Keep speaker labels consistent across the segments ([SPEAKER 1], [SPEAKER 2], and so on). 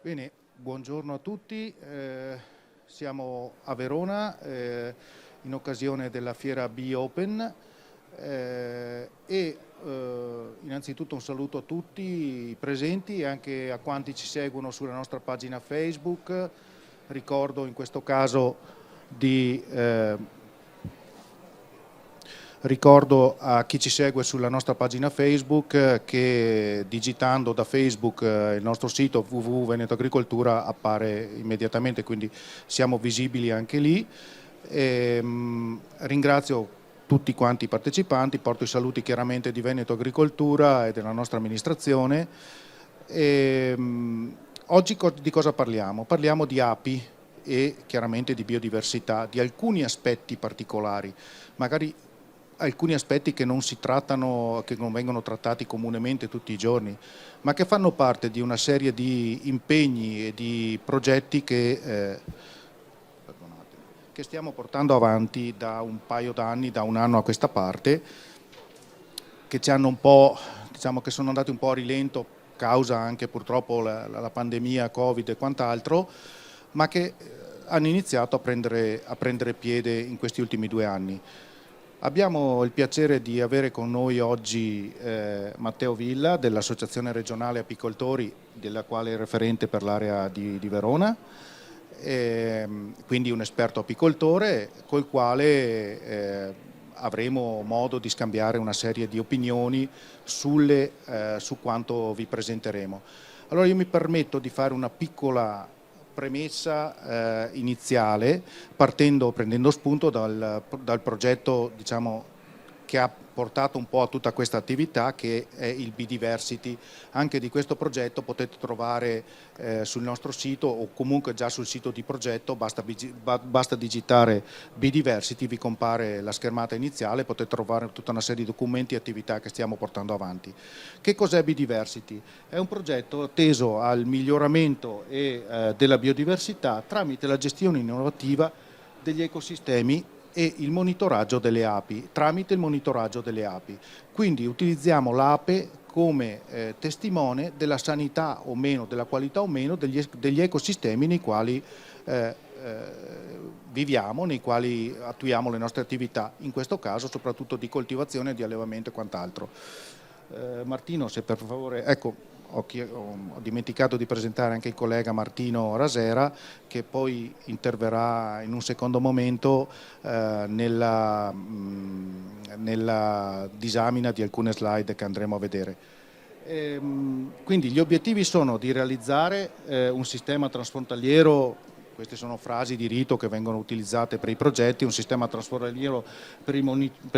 [SPEAKER 1] Bene, buongiorno a tutti. Siamo a Verona in occasione della fiera Be Open innanzitutto un saluto a tutti i presenti e anche a quanti ci seguono sulla nostra pagina Facebook. Ricordo in questo caso Ricordo a chi ci segue sulla nostra pagina Facebook che digitando da Facebook il nostro sito www.venetoagricoltura appare immediatamente, quindi siamo visibili anche lì. Ringrazio tutti quanti i partecipanti, porto i saluti chiaramente di Veneto Agricoltura e della nostra amministrazione. Oggi di cosa parliamo? Parliamo di api e chiaramente di biodiversità, di alcuni aspetti particolari, magari alcuni aspetti che non si trattano, che non vengono trattati comunemente tutti i giorni, ma che fanno parte di una serie di impegni e di progetti che stiamo portando avanti da un paio d'anni, da un anno a questa parte, che ci hanno un po', diciamo che sono andati un po' a rilento, causa anche purtroppo la pandemia, Covid e quant'altro, ma che hanno iniziato a prendere piede in questi ultimi 2 anni. Abbiamo il piacere di avere con noi oggi Matteo Villa dell'Associazione Regionale Apicoltori, della quale è referente per l'area di Verona, quindi un esperto apicoltore col quale avremo modo di scambiare una serie di opinioni su quanto vi presenteremo. Allora io mi permetto di fare una piccola premessa iniziale, prendendo spunto dal progetto, diciamo, che ha portato un po' a tutta questa attività, che è il Bidiversity. Anche di questo progetto potete trovare sul nostro sito o comunque già sul sito di progetto, basta digitare Bidiversity, vi compare la schermata iniziale, potete trovare tutta una serie di documenti e attività che stiamo portando avanti. Che cos'è Bidiversity? È un progetto teso al miglioramento della biodiversità tramite la gestione innovativa degli ecosistemi e il monitoraggio delle api, tramite il monitoraggio delle api. Quindi utilizziamo l'ape come testimone della sanità o meno, della qualità o meno degli ecosistemi nei quali viviamo, nei quali attuiamo le nostre attività, in questo caso soprattutto di coltivazione, di allevamento e quant'altro. Martino, se per favore, ecco, ho dimenticato di presentare anche il collega Martino Rasera, che poi interverrà in un secondo momento nella disamina di alcune slide che andremo a vedere. Quindi gli obiettivi sono di realizzare un sistema transfrontaliero, queste sono frasi di rito che vengono utilizzate per i progetti, un sistema transfrontaliero per il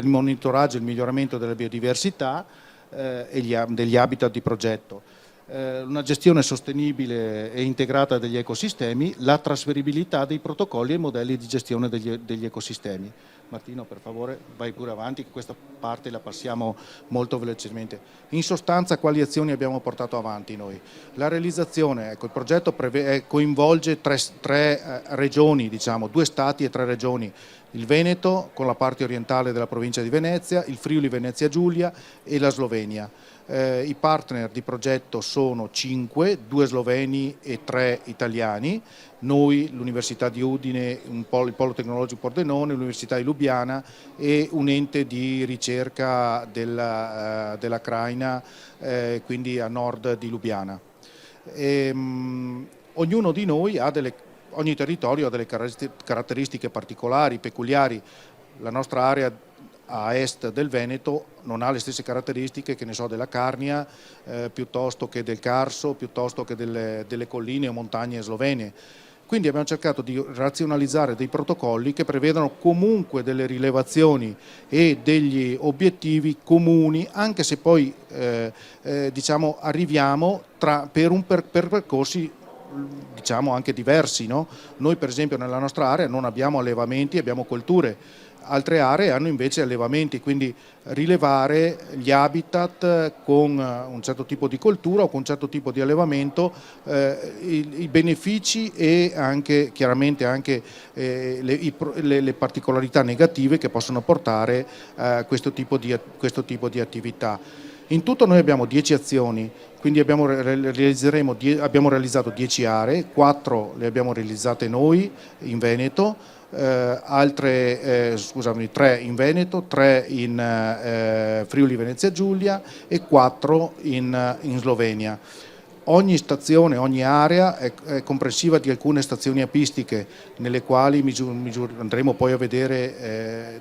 [SPEAKER 1] monitoraggio e il miglioramento della biodiversità e degli habitat di progetto. Una gestione sostenibile e integrata degli ecosistemi, la trasferibilità dei protocolli e modelli di gestione degli ecosistemi. Martino, per favore, vai pure avanti, che questa parte la passiamo molto velocemente. In sostanza, quali azioni abbiamo portato avanti noi? La realizzazione, ecco, il progetto coinvolge tre regioni, diciamo, 2 stati e 3 regioni. Il Veneto con la parte orientale della provincia di Venezia, il Friuli Venezia Giulia e la Slovenia. I partner di progetto sono 5, 2 sloveni e 3 italiani, noi, l'Università di Udine, il Polo Tecnologico Pordenone, l'Università di Lubiana e un ente di ricerca della Craina, quindi a nord di Lubiana. Ognuno di noi ogni territorio ha delle caratteristiche particolari, peculiari. La nostra area a est del Veneto non ha le stesse caratteristiche, che ne so, della Carnia, piuttosto che del Carso, piuttosto che delle colline o montagne slovene. Quindi abbiamo cercato di razionalizzare dei protocolli che prevedano comunque delle rilevazioni e degli obiettivi comuni, anche se poi diciamo, arriviamo per percorsi, diciamo, anche diversi, no? Noi per esempio nella nostra area non abbiamo allevamenti, abbiamo colture. Altre aree hanno invece allevamenti, quindi rilevare gli habitat con un certo tipo di coltura o con un certo tipo di allevamento, i benefici e anche chiaramente anche le particolarità negative che possono portare a questo tipo di attività. In tutto noi abbiamo 10 azioni, quindi abbiamo realizzato 10 aree, 4 le abbiamo realizzate noi in Veneto, 3 in Veneto, 3 in Friuli Venezia Giulia e 4 in Slovenia. Ogni stazione, ogni area è comprensiva di alcune stazioni apistiche nelle quali andremo poi a vedere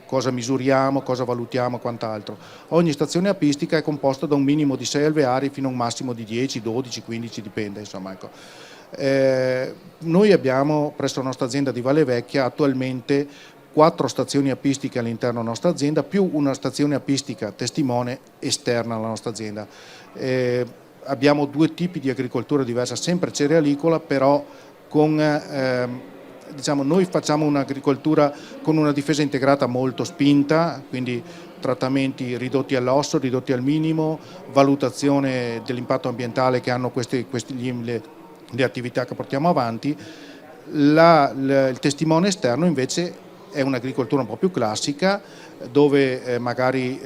[SPEAKER 1] cosa misuriamo, cosa valutiamo e quant'altro. Ogni stazione apistica è composta da un minimo di 6 alveari fino a un massimo di 10, 12, 15, dipende. Insomma, ecco. Noi abbiamo presso la nostra azienda di Valle Vecchia attualmente 4 stazioni apistiche all'interno della nostra azienda più una stazione apistica testimone esterna alla nostra azienda. Abbiamo 2 tipi di agricoltura diversa, sempre cerealicola, però con, diciamo, noi facciamo un'agricoltura con una difesa integrata molto spinta, quindi trattamenti ridotti all'osso, ridotti al minimo, valutazione dell'impatto ambientale che hanno le attività che portiamo avanti. Il testimone esterno invece è un'agricoltura un po' più classica, dove magari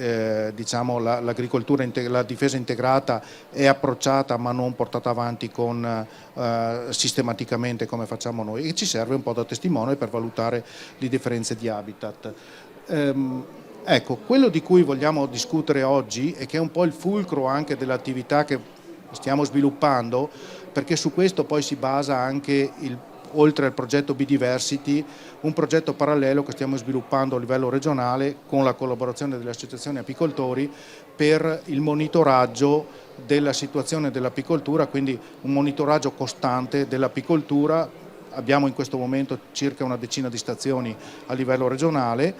[SPEAKER 1] diciamo l'agricoltura, la difesa integrata è approcciata ma non portata avanti sistematicamente come facciamo noi, e ci serve un po' da testimone per valutare le differenze di habitat. Ecco, quello di cui vogliamo discutere oggi e che è un po' il fulcro anche dell'attività che stiamo sviluppando, perché su questo poi si basa anche oltre al progetto Bidiversity, un progetto parallelo che stiamo sviluppando a livello regionale con la collaborazione delle associazioni apicoltori per il monitoraggio della situazione dell'apicoltura, quindi un monitoraggio costante dell'apicoltura. Abbiamo in questo momento circa una decina di stazioni a livello regionale,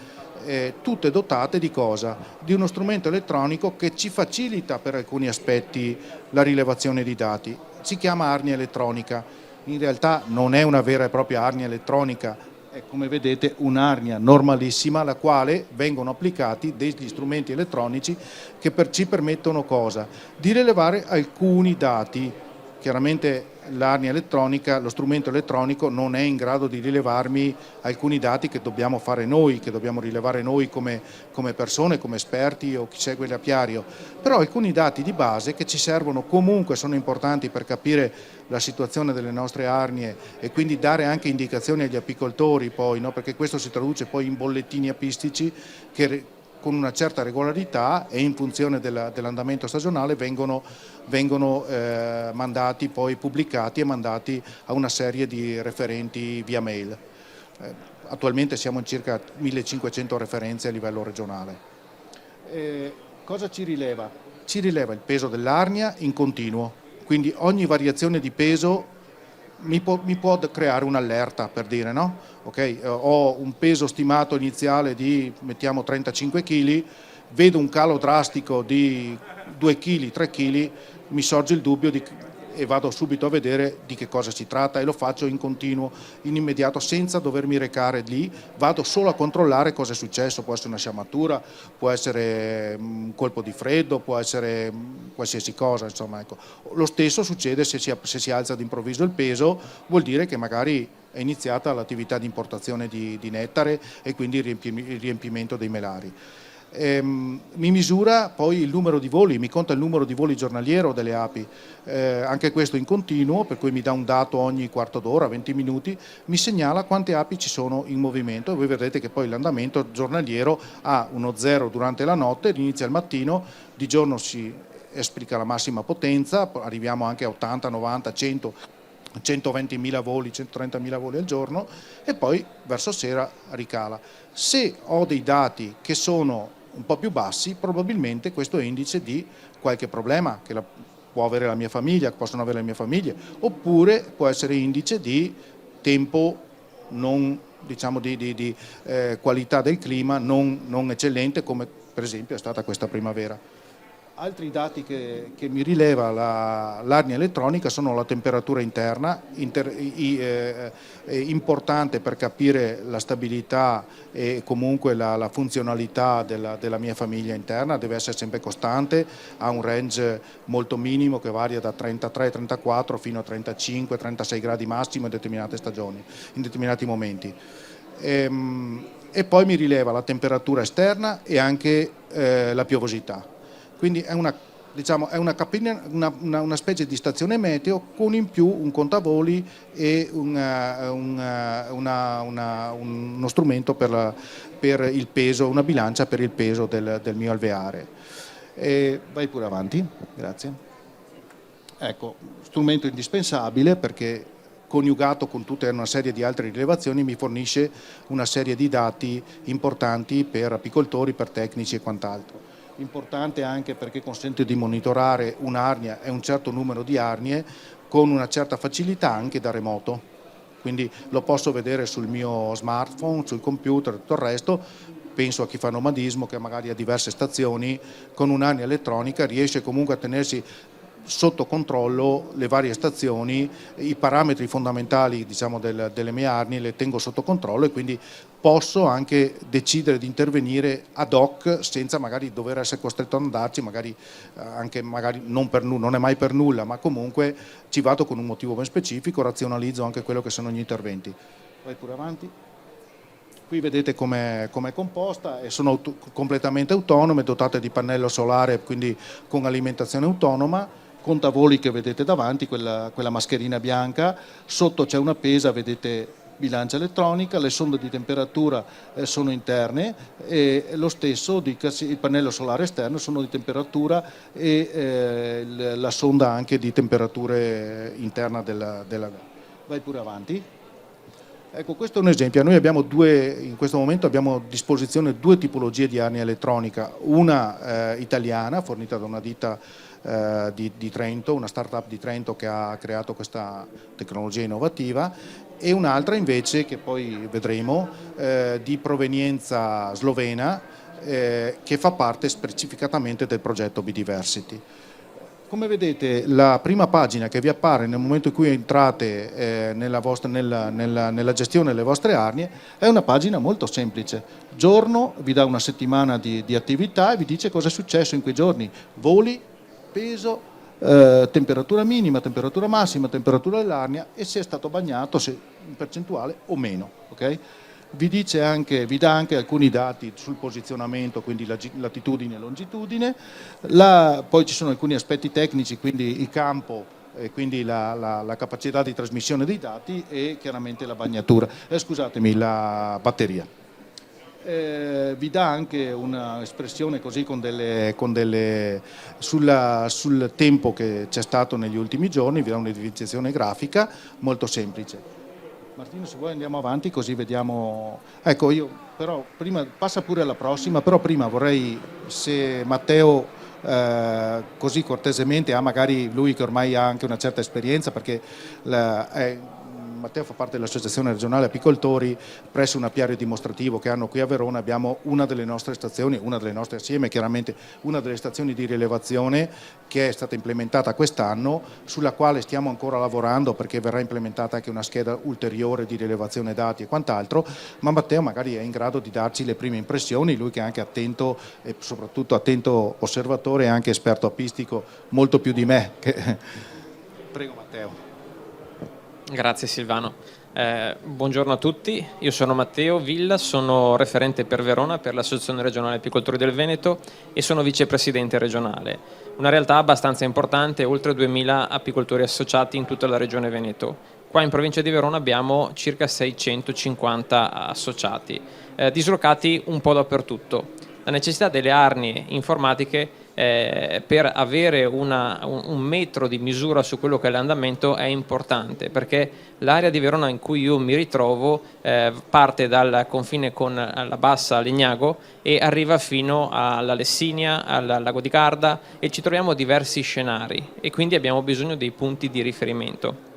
[SPEAKER 1] tutte dotate di cosa? Di uno strumento elettronico che ci facilita per alcuni aspetti la rilevazione di dati. Si chiama Arnia elettronica. In realtà non è una vera e propria arnia elettronica, è, come vedete, un'arnia normalissima alla quale vengono applicati degli strumenti elettronici che ci permettono cosa? Di rilevare alcuni dati. Chiaramente l'arnia elettronica, lo strumento elettronico non è in grado di rilevarmi alcuni dati che dobbiamo fare noi, che dobbiamo rilevare noi come persone, come esperti o chi segue l'apiario, però alcuni dati di base che ci servono comunque, sono importanti per capire la situazione delle nostre arnie e quindi dare anche indicazioni agli apicoltori poi, no? Perché questo si traduce poi in bollettini apistici che con una certa regolarità e in funzione dell'andamento stagionale vengono mandati, poi pubblicati e mandati a una serie di referenti via mail. Attualmente siamo in circa 1500 referenze a livello regionale. Cosa ci rileva? Ci rileva il peso dell'arnia in continuo, quindi ogni variazione di peso mi può creare un'allerta, per dire, no? Okay, ho un peso stimato iniziale di, mettiamo, 35 kg, vedo un calo drastico di 2 kg, 3 kg, mi sorge il dubbio e vado subito a vedere di che cosa si tratta e lo faccio in continuo, in immediato, senza dovermi recare lì, vado solo a controllare cosa è successo, può essere una sciamatura, può essere un colpo di freddo, può essere qualsiasi cosa, insomma, ecco. Lo stesso succede se si alza d'improvviso il peso, vuol dire che magari è iniziata l'attività di importazione di nettare e quindi il riempimento dei melari. Mi misura poi il numero di voli, mi conta il numero di voli giornaliero delle api, anche questo in continuo, per cui mi dà un dato ogni quarto d'ora, 20 minuti, mi segnala quante api ci sono in movimento e voi vedrete che poi l'andamento giornaliero ha uno zero durante la notte, inizia al mattino, di giorno si esplica la massima potenza, arriviamo anche a 80, 90, 100, 120.000 voli, 130.000 voli al giorno e poi verso sera ricala. Se ho dei dati che sono un po' più bassi, probabilmente questo è indice di qualche problema che può avere la mia famiglia, che possono avere le mie famiglie, oppure può essere indice di tempo non, diciamo, di qualità del clima non eccellente, come per esempio è stata questa primavera. Altri dati che mi rileva l'arnia elettronica sono la temperatura interna, importante per capire la stabilità e comunque la funzionalità della mia famiglia interna, deve essere sempre costante, ha un range molto minimo che varia da 33-34 fino a 35-36 gradi massimo in determinate stagioni, in determinati momenti. E poi mi rileva la temperatura esterna e anche la piovosità. Quindi è una, diciamo, è una specie di stazione meteo con in più un contavoli e uno strumento per il peso, una bilancia per il peso del mio alveare. Vai pure avanti, grazie. Ecco, strumento indispensabile perché coniugato con tutta una serie di altre rilevazioni mi fornisce una serie di dati importanti per apicoltori, per tecnici e quant'altro. Importante anche perché consente di monitorare un'arnia e un certo numero di arnie con una certa facilità anche da remoto. Quindi lo posso vedere sul mio smartphone, sul computer, tutto il resto. Penso a chi fa nomadismo che magari ha diverse stazioni, con un'arnia elettronica riesce comunque a tenersi sotto controllo le varie stazioni, i parametri fondamentali, diciamo, delle mie arnie le tengo sotto controllo e quindi posso anche decidere di intervenire ad hoc senza magari dover essere costretto ad andarci, magari non è mai per nulla, ma comunque ci vado con un motivo ben specifico, razionalizzo anche quello che sono gli interventi. Vai pure avanti. Qui vedete com'è composta e sono completamente autonome, dotate di pannello solare, quindi con alimentazione autonoma, contavoli che vedete davanti, quella mascherina bianca, sotto c'è una pesa, vedete bilancia elettronica, le sonde di temperatura sono interne e lo stesso il pannello solare esterno sono di temperatura e la sonda anche di temperatura interna della. Vai pure avanti. Ecco, questo è un esempio. Noi abbiamo in questo momento abbiamo a disposizione due tipologie di arnia elettronica, una italiana fornita da una ditta di Trento, una startup di Trento che ha creato questa tecnologia innovativa, e un'altra invece che poi vedremo di provenienza slovena che fa parte specificatamente del progetto Biodiversity. Come vedete, la prima pagina che vi appare nel momento in cui entrate nella gestione delle vostre arnie è una pagina molto semplice. Giorno vi dà una settimana di attività e vi dice cosa è successo in quei giorni: voli, peso, temperatura minima, temperatura massima, temperatura dell'arnia e se è stato bagnato, se in percentuale o meno. Okay? Vi dà anche alcuni dati sul posizionamento, quindi latitudine e longitudine. Poi ci sono alcuni aspetti tecnici, quindi il campo, quindi la capacità di trasmissione dei dati e chiaramente la bagnatura, scusatemi, la batteria. Vi dà anche un'espressione così sul tempo che c'è stato negli ultimi giorni, vi dà un'evidenziazione grafica molto semplice. Martino, se vuoi andiamo avanti così vediamo. Ecco, io però prima passa pure alla prossima, però prima vorrei, se Matteo così cortesemente magari lui che ormai ha anche una certa esperienza, perché Matteo fa parte dell'Associazione Regionale Apicoltori, presso un apiario dimostrativo che hanno qui a Verona abbiamo una delle nostre stazioni, una delle nostre assieme, chiaramente una delle stazioni di rilevazione che è stata implementata quest'anno, sulla quale stiamo ancora lavorando perché verrà implementata anche una scheda ulteriore di rilevazione dati e quant'altro, ma Matteo magari è in grado di darci le prime impressioni, lui che è anche attento e soprattutto attento osservatore e anche esperto apistico molto più di me. Prego Matteo.
[SPEAKER 2] Grazie Silvano. Buongiorno a tutti, io sono Matteo Villa, sono referente per Verona per l'Associazione Regionale Apicoltori del Veneto e sono vicepresidente regionale. Una realtà abbastanza importante, oltre 2000 apicoltori associati in tutta la regione Veneto. Qua in provincia di Verona abbiamo circa 650 associati, dislocati un po' dappertutto. La necessità delle arnie informatiche per avere un metro di misura su quello che è l'andamento è importante, perché l'area di Verona in cui io mi ritrovo parte dal confine con la Bassa Legnago e arriva fino alla Lessinia, al lago di Garda, e ci troviamo diversi scenari e quindi abbiamo bisogno dei punti di riferimento.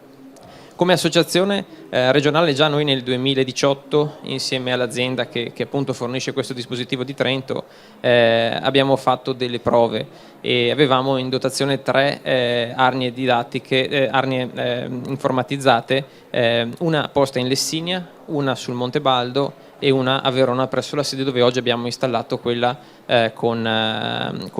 [SPEAKER 2] Come associazione regionale già noi nel 2018 insieme all'azienda che appunto fornisce questo dispositivo di Trento abbiamo fatto delle prove e avevamo in dotazione 3 arnie didattiche, arnie informatizzate, una posta in Lessinia, una sul Monte Baldo e una a Verona presso la sede dove oggi abbiamo installato quella con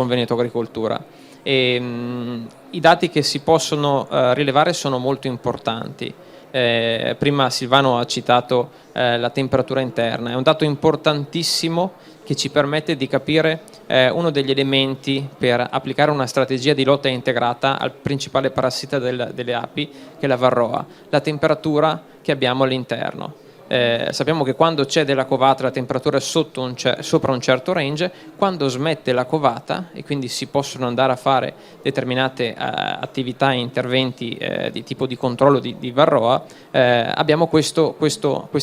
[SPEAKER 2] Veneto Agricoltura. I dati che si possono rilevare sono molto importanti. Prima Silvano ha citato la temperatura interna, è un dato importantissimo che ci permette di capire uno degli elementi per applicare una strategia di lotta integrata al principale parassita delle api, che è la varroa, la temperatura che abbiamo all'interno. Sappiamo che quando c'è della covata la temperatura è sopra un certo range, quando smette la covata e quindi si possono andare a fare determinate attività e interventi di tipo di controllo di varroa, abbiamo questo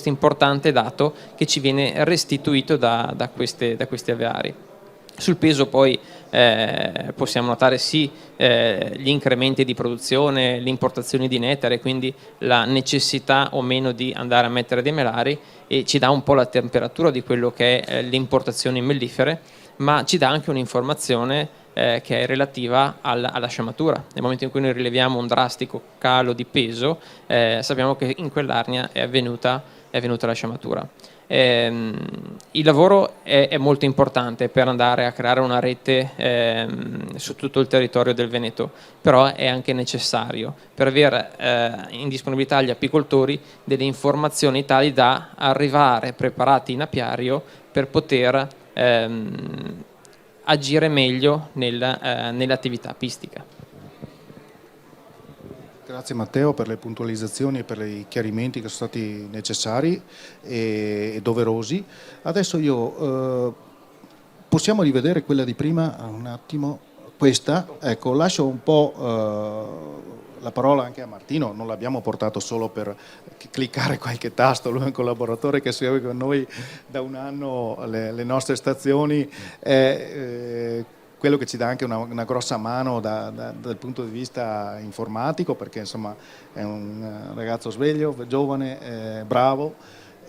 [SPEAKER 2] importante dato che ci viene restituito da questi alveari. Sul peso poi possiamo notare sì gli incrementi di produzione, le importazioni di nettare, quindi la necessità o meno di andare a mettere dei melari, e ci dà un po' la temperatura di quello che è l'importazione mellifere, ma ci dà anche un'informazione che è relativa alla sciamatura. Nel momento in cui noi rileviamo un drastico calo di peso, sappiamo che in quell'arnia è avvenuta la sciamatura. Il lavoro è molto importante per andare a creare una rete su tutto il territorio del Veneto, però è anche necessario per avere in disponibilità agli apicoltori delle informazioni tali da arrivare preparati in apiario per poter agire meglio nell'attività apistica.
[SPEAKER 1] Grazie Matteo per le puntualizzazioni e per i chiarimenti che sono stati necessari e doverosi. Adesso possiamo rivedere quella di prima un attimo, questa, ecco, lascio un po' la parola anche a Martino, non l'abbiamo portato solo per cliccare qualche tasto, lui è un collaboratore che segue con noi da un anno le nostre stazioni, quello che ci dà anche una grossa mano dal punto di vista informatico, perché insomma è un ragazzo sveglio, giovane, bravo,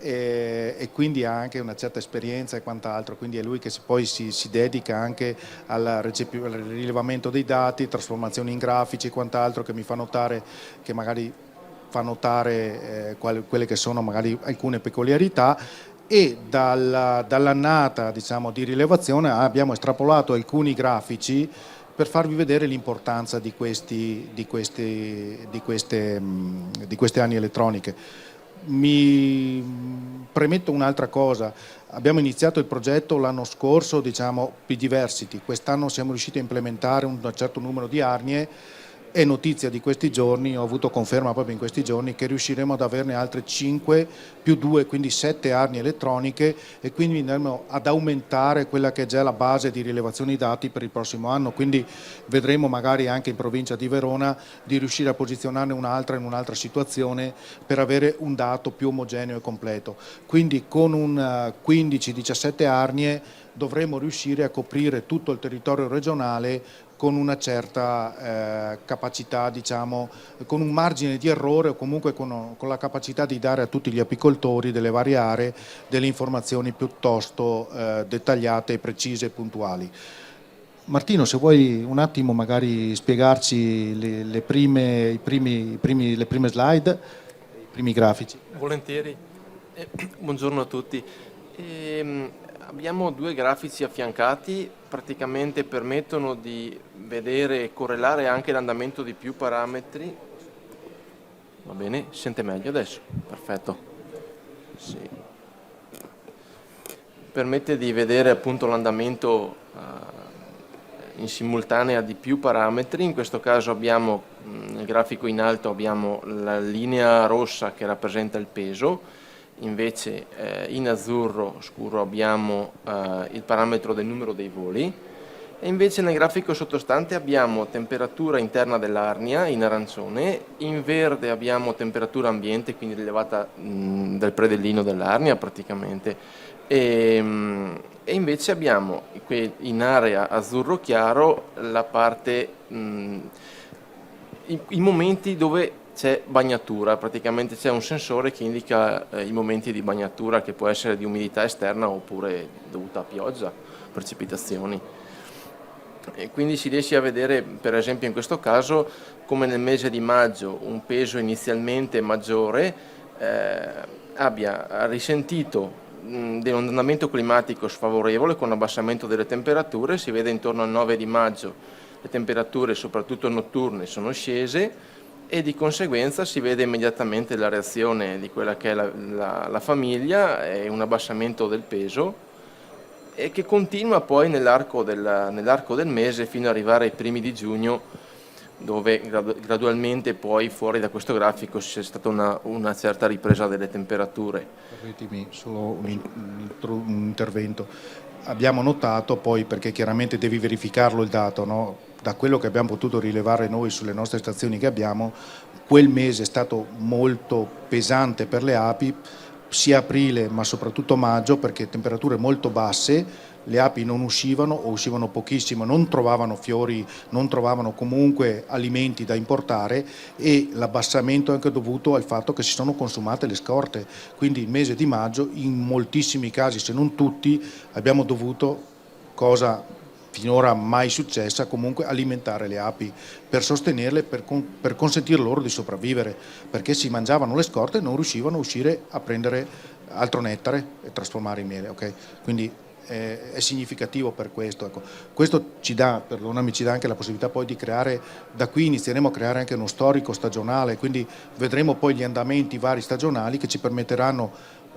[SPEAKER 1] e quindi ha anche una certa esperienza e quant'altro, quindi è lui che poi si dedica anche al rilevamento dei dati, trasformazione in grafici e quant'altro, che mi fa notare, che magari fa notare quelle che sono magari alcune peculiarità. E dall'annata, diciamo, di rilevazione abbiamo estrapolato alcuni grafici per farvi vedere l'importanza di queste arnie elettroniche. Mi premetto un'altra cosa: abbiamo iniziato il progetto l'anno scorso, diciamo, P-Diversity, quest'anno siamo riusciti a implementare un certo numero di arnie. È notizia di questi giorni, ho avuto conferma proprio in questi giorni, che riusciremo ad averne altre 5 più 2, quindi 7 arnie elettroniche, e quindi andremo ad aumentare quella che è già la base di rilevazione dati per il prossimo anno. Quindi vedremo magari anche in provincia di Verona di riuscire a posizionarne un'altra in un'altra situazione per avere un dato più omogeneo e completo. Quindi con un 15-17 arnie dovremo riuscire a coprire tutto il territorio regionale con una certa capacità, diciamo, con un margine di errore, o comunque con la capacità di dare a tutti gli apicoltori delle varie aree delle informazioni piuttosto dettagliate, precise e puntuali. Martino, se vuoi un attimo magari spiegarci le prime slide, i primi grafici.
[SPEAKER 3] Volentieri. Buongiorno a tutti. Abbiamo due grafici affiancati, praticamente permettono di vedere e correlare anche l'andamento di più parametri. Va bene? Si sente meglio adesso? Perfetto. Sì. Permette di vedere appunto l'andamento in simultanea di più parametri. In questo caso abbiamo, nel grafico in alto abbiamo la linea rossa che rappresenta il peso. Invece in azzurro scuro abbiamo il parametro del numero dei voli, e invece nel grafico sottostante abbiamo temperatura interna dell'arnia in arancione, in verde abbiamo temperatura ambiente, quindi rilevata del predellino dell'arnia praticamente, e invece abbiamo in area azzurro chiaro la parte, i momenti dove c'è bagnatura, praticamente c'è un sensore che indica i momenti di bagnatura, che può essere di umidità esterna oppure dovuta a pioggia, precipitazioni. E quindi si riesce a vedere, per esempio in questo caso, come nel mese di maggio un peso inizialmente maggiore abbia risentito di un andamento climatico sfavorevole con abbassamento delle temperature. Si vede intorno al 9 di maggio le temperature soprattutto notturne sono scese, e di conseguenza si vede immediatamente la reazione di quella che è la famiglia e un abbassamento del peso, e che continua poi nell'arco del mese fino ad arrivare ai primi di giugno, dove gradualmente poi fuori da questo grafico c'è stata una certa ripresa delle temperature.
[SPEAKER 1] Permettimi solo un intervento. Abbiamo notato poi, perché chiaramente devi verificarlo il dato, no? Da quello che abbiamo potuto rilevare noi sulle nostre stazioni che abbiamo, quel mese è stato molto pesante per le api, sia aprile ma soprattutto maggio, perché temperature molto basse, le api non uscivano o uscivano pochissimo, non trovavano fiori, non trovavano comunque alimenti da importare, e l'abbassamento è anche dovuto al fatto che si sono consumate le scorte. Quindi il mese di maggio in moltissimi casi, se non tutti, abbiamo dovuto, cosa finora mai successa, comunque alimentare le api per sostenerle, per consentire loro di sopravvivere, perché si mangiavano le scorte e non riuscivano a uscire a prendere altro nettare e trasformare in miele. Okay? Quindi è significativo per questo. Ecco. Questo ci dà, perdonami, ci dà anche la possibilità poi di creare, da qui inizieremo a creare anche uno storico stagionale, quindi vedremo poi gli andamenti vari stagionali che ci permetteranno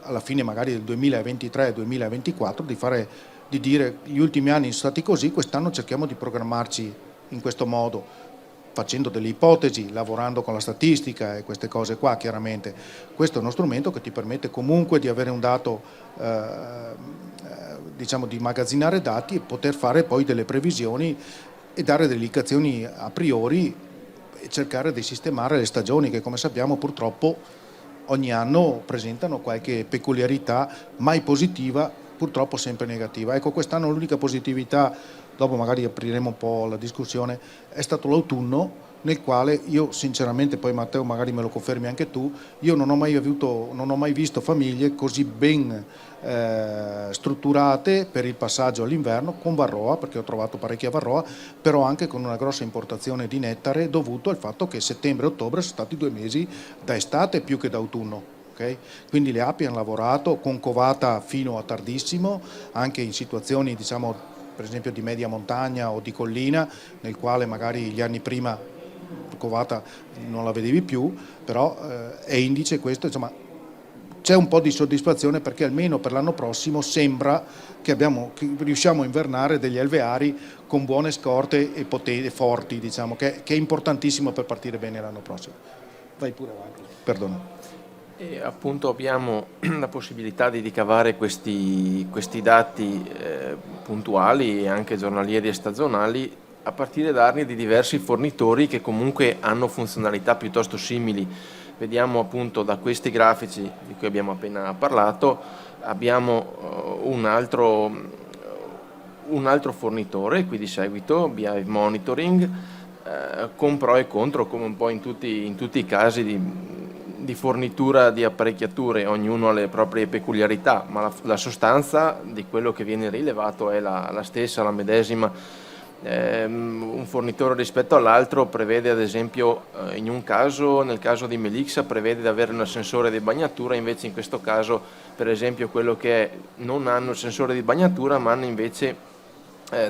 [SPEAKER 1] alla fine magari del 2023-2024 di dire gli ultimi anni sono stati così, quest'anno cerchiamo di programmarci in questo modo, facendo delle ipotesi, lavorando con la statistica e queste cose qua chiaramente. Questo è uno strumento che ti permette comunque di avere un dato, diciamo di immagazzinare dati e poter fare poi delle previsioni e dare delle indicazioni a priori e cercare di sistemare le stagioni che, come sappiamo, purtroppo ogni anno presentano qualche peculiarità, mai positiva, purtroppo sempre negativa. Ecco, quest'anno l'unica positività, dopo magari apriremo un po' la discussione, è stato l'autunno, nel quale io sinceramente, poi Matteo magari me lo confermi anche tu, io non ho mai visto famiglie così ben strutturate per il passaggio all'inverno con Varroa, perché ho trovato parecchia Varroa, però anche con una grossa importazione di nettare dovuto al fatto che settembre e ottobre sono stati 2 mesi da estate più che da autunno. Okay? Quindi le api hanno lavorato con covata fino a tardissimo, anche in situazioni, diciamo, per esempio di media montagna o di collina, nel quale magari gli anni prima covata non la vedevi più, però è indice questo, insomma, c'è un po' di soddisfazione perché almeno per l'anno prossimo sembra che riusciamo a invernare degli alveari con buone scorte e potenti, forti, diciamo, che è importantissimo per partire bene l'anno prossimo. Vai pure avanti, perdono.
[SPEAKER 3] E appunto abbiamo la possibilità di ricavare questi dati puntuali e anche giornalieri e stagionali a partire da aree di diversi fornitori che comunque hanno funzionalità piuttosto simili. Vediamo appunto da questi grafici di cui abbiamo appena parlato, abbiamo un altro fornitore qui di seguito, Beehive Monitoring, con pro e contro, come un po' in tutti i casi di fornitura di apparecchiature. Ognuno ha le proprie peculiarità, ma la sostanza di quello che viene rilevato è la stessa, la medesima. Un fornitore rispetto all'altro prevede, ad esempio, nel caso di Melixa prevede di avere un sensore di bagnatura, invece in questo caso, per esempio, quello che non hanno il sensore di bagnatura ma hanno invece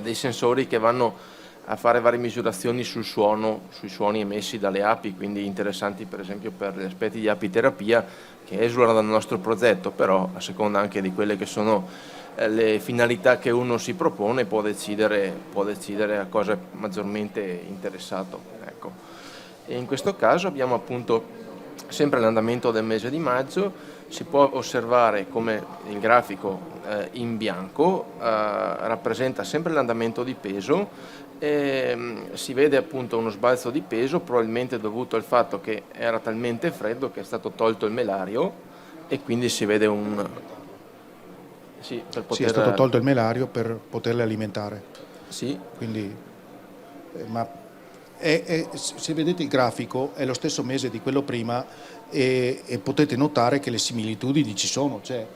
[SPEAKER 3] dei sensori che vanno a fare varie misurazioni sui suoni emessi dalle api, quindi interessanti per esempio per gli aspetti di apiterapia che esulano dal nostro progetto, però a seconda anche di quelle che sono le finalità che uno si propone può decidere a cosa è maggiormente interessato. Ecco. E in questo caso abbiamo appunto sempre l'andamento del mese di maggio, si può osservare come il grafico in bianco rappresenta sempre l'andamento di peso. Si vede appunto uno sbalzo di peso, probabilmente dovuto al fatto che era talmente freddo che è stato tolto il melario e quindi si vede
[SPEAKER 1] Sì, è stato tolto il melario per poterle alimentare.
[SPEAKER 3] Sì.
[SPEAKER 1] Quindi, se vedete il grafico è lo stesso mese di quello prima e potete notare che le similitudini ci sono. Cioè,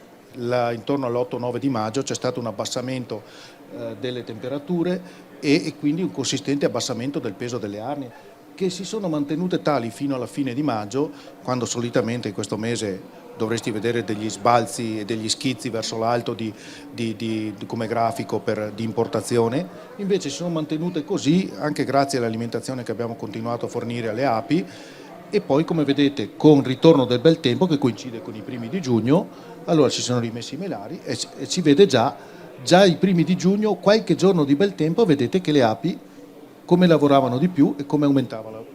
[SPEAKER 1] intorno all'8-9 di maggio c'è stato un abbassamento delle temperature e quindi un consistente abbassamento del peso delle arnie, che si sono mantenute tali fino alla fine di maggio, quando solitamente in questo mese dovresti vedere degli sbalzi e degli schizzi verso l'alto come grafico di importazione. Invece si sono mantenute così anche grazie all'alimentazione che abbiamo continuato a fornire alle api, e poi, come vedete, con il ritorno del bel tempo che coincide con i primi di giugno, allora si sono rimessi i melari e si vede già già i primi di giugno, qualche giorno di bel tempo, vedete che le api come lavoravano di più e come aumentava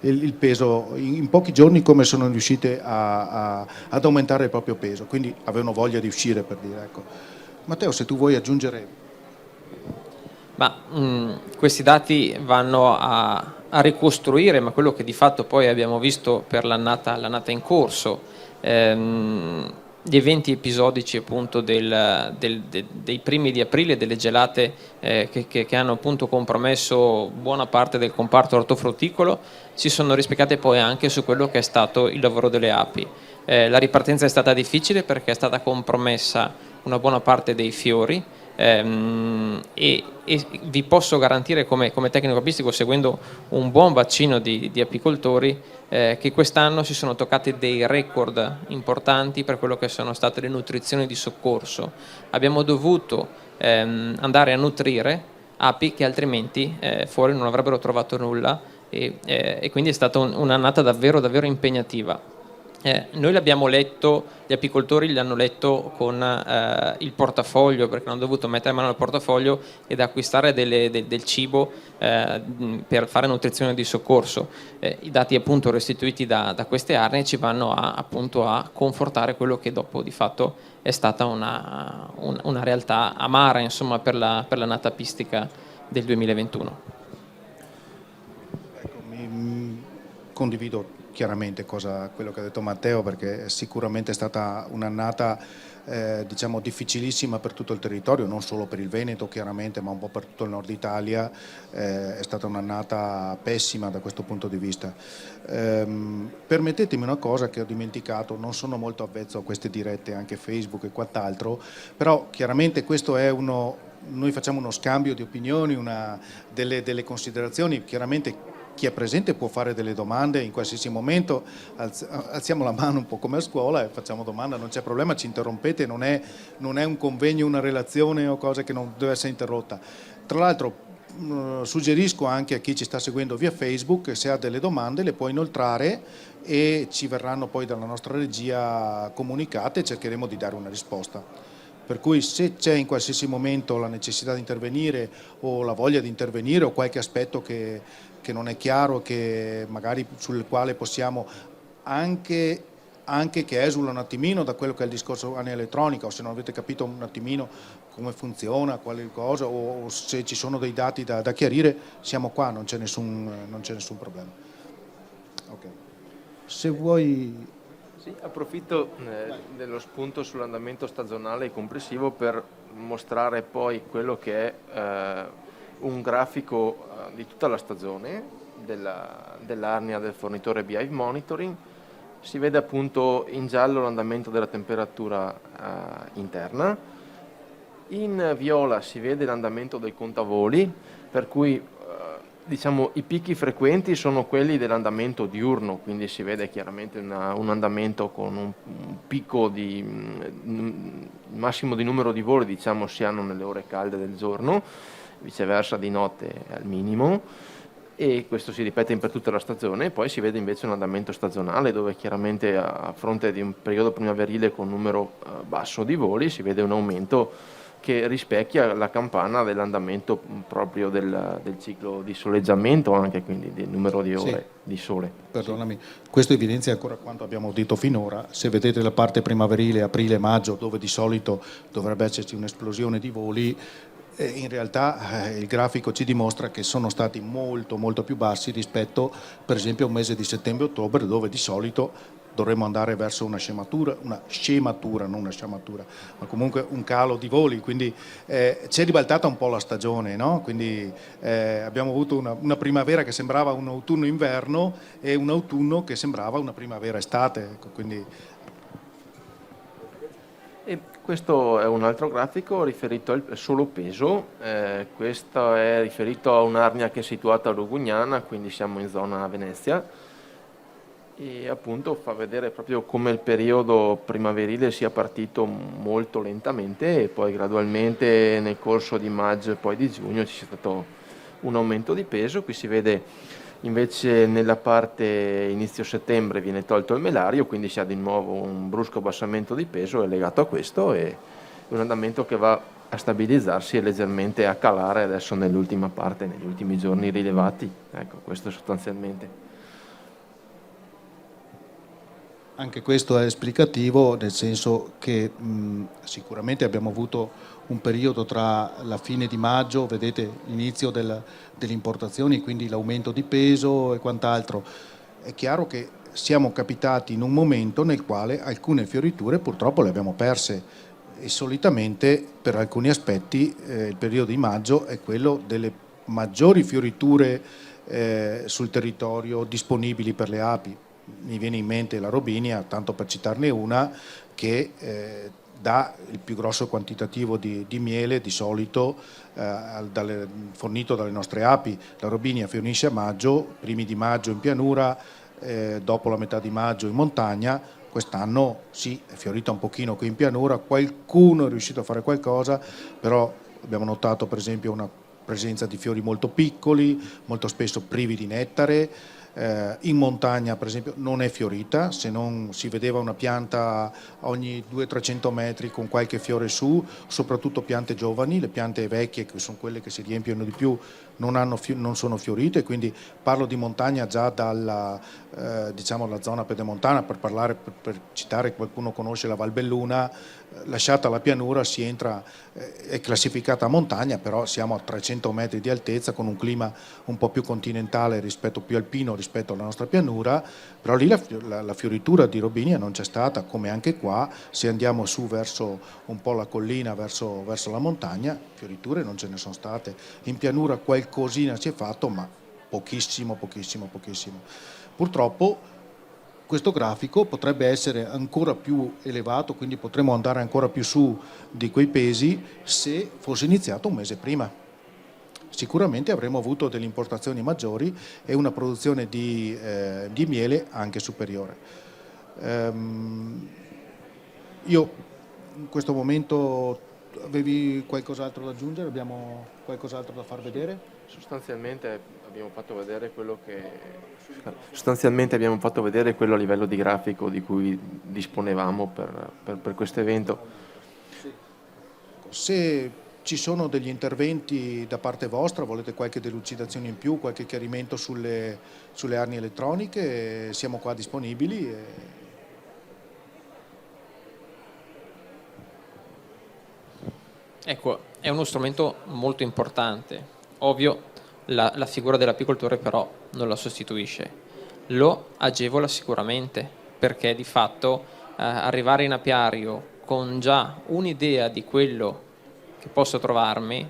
[SPEAKER 1] il peso, in pochi giorni come sono riuscite ad aumentare il proprio peso, quindi avevano voglia di uscire, per dire. Ecco. Matteo, se tu vuoi aggiungere.
[SPEAKER 2] Ma questi dati vanno a ricostruire, ma quello che di fatto poi abbiamo visto per l'annata in corso, gli eventi episodici appunto dei primi di aprile, delle gelate che hanno appunto compromesso buona parte del comparto ortofrutticolo, si sono rispecchiate poi anche su quello che è stato il lavoro delle api. La ripartenza è stata difficile perché è stata compromessa una buona parte dei fiori, e vi posso garantire come tecnico apistico, seguendo un buon bacino di apicoltori, che quest'anno si sono toccati dei record importanti per quello che sono state le nutrizioni di soccorso. Abbiamo dovuto andare a nutrire api che altrimenti fuori non avrebbero trovato nulla, e quindi è stata un'annata davvero davvero impegnativa. Noi l'abbiamo letto, gli apicoltori l'hanno letto con il portafoglio, perché hanno dovuto mettere mano al portafoglio ed acquistare del cibo per fare nutrizione di soccorso. I dati appunto restituiti da queste aree ci vanno appunto a confortare quello che dopo di fatto è stata una realtà amara, insomma, per l'annata apistica del 2021.
[SPEAKER 1] Ecco, condivido chiaramente quello che ha detto Matteo, perché sicuramente è stata un'annata diciamo difficilissima per tutto il territorio, non solo per il Veneto chiaramente, ma un po' per tutto il nord Italia. È stata un'annata pessima da questo punto di vista. Permettetemi una cosa che ho dimenticato: non sono molto avvezzo a queste dirette, anche Facebook e quant'altro, però chiaramente questo è noi facciamo uno scambio di opinioni, delle considerazioni. Chiaramente chi è presente può fare delle domande in qualsiasi momento, alziamo la mano un po' come a scuola e facciamo domanda, non c'è problema, ci interrompete, non è un convegno, una relazione o cosa che non deve essere interrotta. Tra l'altro suggerisco anche a chi ci sta seguendo via Facebook, se ha delle domande le può inoltrare e ci verranno poi dalla nostra regia comunicate e cercheremo di dare una risposta. Per cui se c'è in qualsiasi momento la necessità di intervenire o la voglia di intervenire o qualche aspetto che non è chiaro, che magari sul quale possiamo anche che esula un attimino da quello che è il discorso ANI elettronica, o se non avete capito un attimino come funziona, quale cosa, o se ci sono dei dati da chiarire, siamo qua, non c'è nessun problema. Okay. Se vuoi.
[SPEAKER 3] Sì, approfitto dello spunto sull'andamento stagionale e complessivo per mostrare poi quello che è un grafico di tutta la stagione dell'arnia del fornitore Beehive Monitoring. Si vede appunto in giallo l'andamento della temperatura interna, in viola si vede l'andamento del contavoli, per cui diciamo i picchi frequenti sono quelli dell'andamento diurno, quindi si vede chiaramente un andamento con un picco di massimo di numero di voli, diciamo, si hanno nelle ore calde del giorno, viceversa di notte è al minimo, e questo si ripete per tutta la stagione. Poi si vede invece un andamento stagionale dove chiaramente a fronte di un periodo primaverile con numero basso di voli si vede un aumento che rispecchia la campana dell'andamento proprio del ciclo di soleggiamento, anche quindi del numero di ore di sole.
[SPEAKER 1] Perdonami, questo evidenzia ancora quanto abbiamo detto finora. Se vedete la parte primaverile, aprile-maggio, dove di solito dovrebbe esserci un'esplosione di voli, in realtà il grafico ci dimostra che sono stati molto molto più bassi rispetto per esempio a un mese di settembre-ottobre, dove di solito dovremmo andare verso una scematura, non una sciamatura, ma comunque un calo di voli, quindi si è ribaltata un po' la stagione, no? Quindi abbiamo avuto una primavera che sembrava un autunno-inverno e un autunno che sembrava una primavera-estate, ecco, quindi.
[SPEAKER 3] E questo è un altro grafico riferito al solo peso, questo è riferito a un'arnia che è situata a Lugugnana, quindi siamo in zona Venezia, e appunto fa vedere proprio come il periodo primaverile sia partito molto lentamente e poi gradualmente nel corso di maggio e poi di giugno ci sia stato un aumento di peso. Qui si vede invece nella parte inizio settembre viene tolto il melario, quindi si ha di nuovo un brusco abbassamento di peso, è legato a questo, e un andamento che va a stabilizzarsi e leggermente a calare adesso nell'ultima parte, negli ultimi giorni rilevati. Ecco, questo sostanzialmente.
[SPEAKER 1] Anche questo è esplicativo, nel senso che sicuramente abbiamo avuto un periodo tra la fine di maggio, vedete l'inizio delle importazioni, quindi l'aumento di peso e quant'altro. È chiaro che siamo capitati in un momento nel quale alcune fioriture purtroppo le abbiamo perse e solitamente per alcuni aspetti il periodo di maggio è quello delle maggiori fioriture sul territorio disponibili per le api. Mi viene in mente la robinia, tanto per citarne una, che dà il più grosso quantitativo di miele di solito fornito dalle nostre api. La robinia fiorisce a maggio, primi di maggio in pianura, dopo la metà di maggio in montagna. Quest'anno sì, è fiorita un pochino qui in pianura, qualcuno è riuscito a fare qualcosa, però abbiamo notato per esempio una presenza di fiori molto piccoli, molto spesso privi di nettare. In montagna per esempio non è fiorita, se non si vedeva una pianta ogni 200-300 metri con qualche fiore su, soprattutto piante giovani. Le piante vecchie, che sono quelle che si riempiono di più, non sono fiorite, quindi parlo di montagna già dalla diciamo la zona pedemontana, per citare, qualcuno conosce la Val Belluna, lasciata la pianura si entra, è classificata a montagna, però siamo a 300 metri di altezza con un clima un po' più continentale rispetto, più alpino rispetto alla nostra pianura, però lì la fioritura di robinia non c'è stata, come anche qua. Se andiamo su verso un po' la collina, verso la montagna, fioriture non ce ne sono state. In pianura qualcosina si è fatto, ma pochissimo. Purtroppo questo grafico potrebbe essere ancora più elevato, quindi potremmo andare ancora più su di quei pesi se fosse iniziato un mese prima. Sicuramente avremmo avuto delle importazioni maggiori e una produzione di miele anche superiore. Io in questo momento, avevi qualcos'altro da aggiungere? Abbiamo qualcos'altro da far vedere?
[SPEAKER 3] Sostanzialmente abbiamo fatto vedere quello a livello di grafico di cui disponevamo per questo evento.
[SPEAKER 1] Se ci sono degli interventi da parte vostra, volete qualche delucidazione in più, qualche chiarimento sulle armi elettroniche, siamo qua disponibili.
[SPEAKER 2] Ecco, è uno strumento molto importante. Ovvio, la figura dell'apicoltore però non la sostituisce. Lo agevola sicuramente, perché di fatto arrivare in apiario con già un'idea di quello che posso trovarmi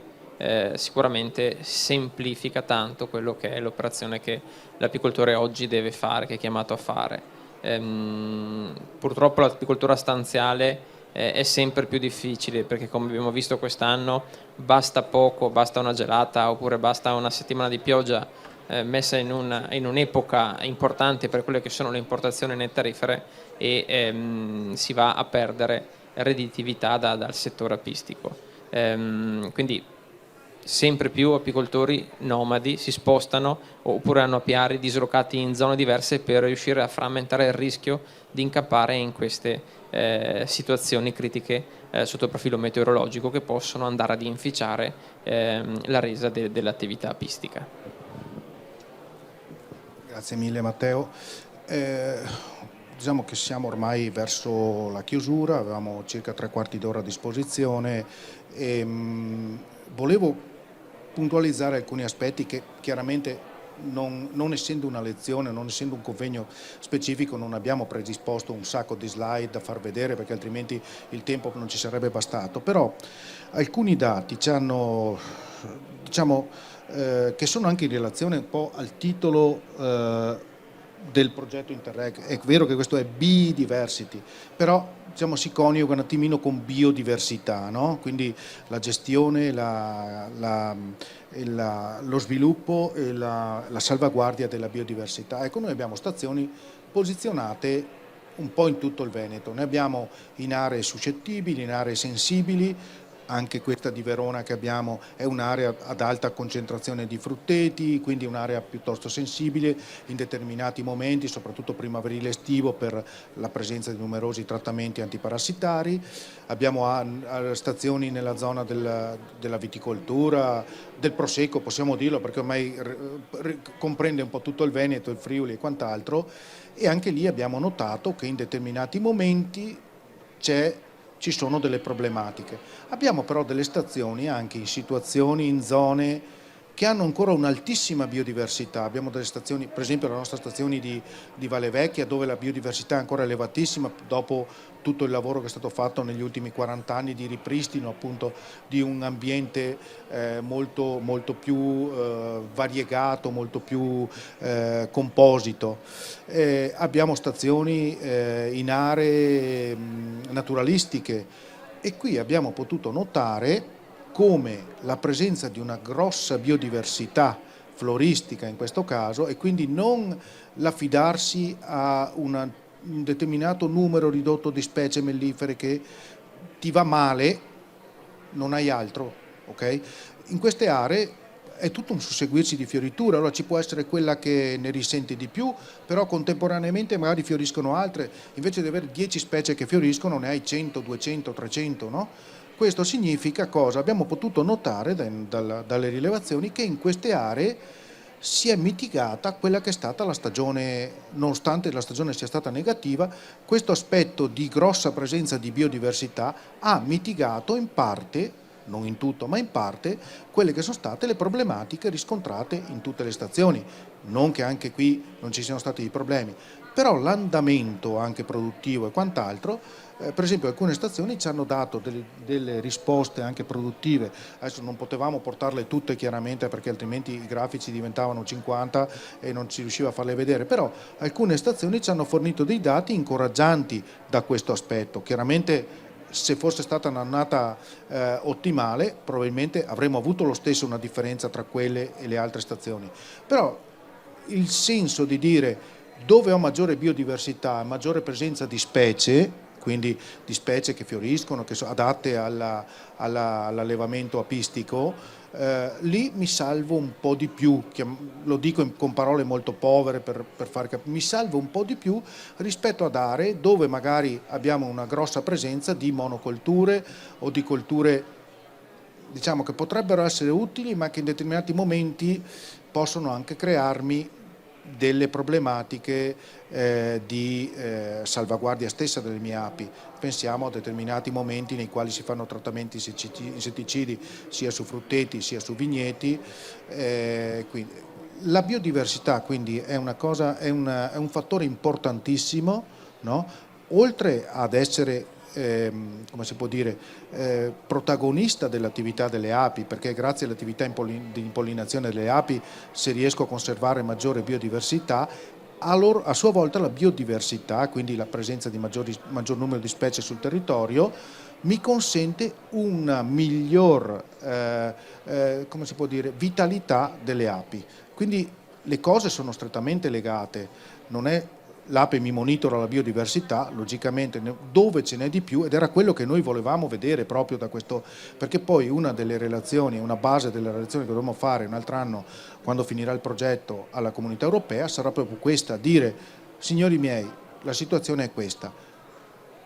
[SPEAKER 2] sicuramente semplifica tanto quello che è l'operazione che l'apicoltore oggi deve fare, che è chiamato a fare. Purtroppo l'apicoltura stanziale è sempre più difficile, perché come abbiamo visto quest'anno basta poco, basta una gelata oppure basta una settimana di pioggia messa in un'epoca importante per quelle che sono le importazioni nettarifere e si va a perdere redditività dal settore apistico. Quindi sempre più apicoltori nomadi si spostano oppure hanno apiari dislocati in zone diverse per riuscire a frammentare il rischio di incappare in queste situazioni critiche sotto il profilo meteorologico, che possono andare ad inficiare la resa dell'attività apistica.
[SPEAKER 1] Grazie mille Matteo. Diciamo che siamo ormai verso la chiusura, avevamo circa 3/4 d'ora a disposizione e volevo puntualizzare alcuni aspetti che chiaramente non essendo una lezione, non essendo un convegno specifico, non abbiamo predisposto un sacco di slide da far vedere, perché altrimenti il tempo non ci sarebbe bastato, però alcuni dati ci hanno, diciamo, che sono anche in relazione un po' al titolo del progetto Interreg. È vero che questo è Biodiversity, però diciamo, si coniuga un attimino con biodiversità, no? Quindi la gestione, lo sviluppo e la salvaguardia della biodiversità. Ecco, noi abbiamo stazioni posizionate un po' in tutto il Veneto, ne abbiamo in aree suscettibili, in aree sensibili, anche questa di Verona che abbiamo è un'area ad alta concentrazione di frutteti, quindi un'area piuttosto sensibile in determinati momenti, soprattutto primaverile e estivo, per la presenza di numerosi trattamenti antiparassitari. Abbiamo stazioni nella zona della viticoltura, del prosecco, possiamo dirlo perché ormai comprende un po' tutto il Veneto, il Friuli e quant'altro, e anche lì abbiamo notato che in determinati momenti ci sono delle problematiche. Abbiamo però delle stazioni anche in situazioni, in zone che hanno ancora un'altissima biodiversità. Abbiamo delle stazioni, per esempio la nostra stazione di Valle Vecchia, dove la biodiversità è ancora elevatissima dopo tutto il lavoro che è stato fatto negli ultimi 40 anni di ripristino appunto di un ambiente molto, molto più variegato, molto più composito. Abbiamo stazioni in aree naturalistiche e qui abbiamo potuto notare come la presenza di una grossa biodiversità floristica in questo caso, e quindi non l'affidarsi a un determinato numero ridotto di specie mellifere che ti va male, non hai altro, ok? In queste aree è tutto un susseguirsi di fioriture, allora ci può essere quella che ne risente di più, però contemporaneamente magari fioriscono altre, invece di avere 10 specie che fioriscono ne hai 100, 200, 300, no? Questo significa cosa? Abbiamo potuto notare dalle rilevazioni che in queste aree si è mitigata quella che è stata la stagione, nonostante la stagione sia stata negativa, questo aspetto di grossa presenza di biodiversità ha mitigato in parte, non in tutto, ma in parte, quelle che sono state le problematiche riscontrate in tutte le stazioni. Non che anche qui non ci siano stati dei problemi, però l'andamento anche produttivo e quant'altro, per esempio alcune stazioni ci hanno dato delle risposte anche produttive. Adesso non potevamo portarle tutte chiaramente perché altrimenti i grafici diventavano 50 e non si riusciva a farle vedere, però alcune stazioni ci hanno fornito dei dati incoraggianti da questo aspetto. Chiaramente se fosse stata un'annata ottimale probabilmente avremmo avuto lo stesso una differenza tra quelle e le altre stazioni, però il senso di dire dove ho maggiore biodiversità, maggiore presenza di specie, quindi di specie che fioriscono, che sono adatte all'allevamento apistico, lì mi salvo un po' di più, lo dico con parole molto povere per far capire, mi salvo un po' di più rispetto ad aree dove magari abbiamo una grossa presenza di monocolture o di colture, diciamo, che potrebbero essere utili ma che in determinati momenti possono anche crearmi delle problematiche di salvaguardia stessa delle mie api. Pensiamo a determinati momenti nei quali si fanno trattamenti insetticidi sia su frutteti sia su vigneti. Quindi, la biodiversità quindi è una cosa, è un fattore importantissimo, no? Oltre ad essere come si può dire, protagonista dell'attività delle api, perché grazie all'attività di impollinazione delle api se riesco a conservare maggiore biodiversità, a sua volta la biodiversità, quindi la presenza di maggior numero di specie sul territorio, mi consente una miglior come si può dire, vitalità delle api. Quindi le cose sono strettamente legate, non è l'ape mi monitora la biodiversità, logicamente dove ce n'è di più, ed era quello che noi volevamo vedere proprio da questo, perché poi una delle relazioni, una base delle relazioni che dovremo fare un altro anno quando finirà il progetto alla Comunità Europea sarà proprio questa, dire signori miei, la situazione è questa,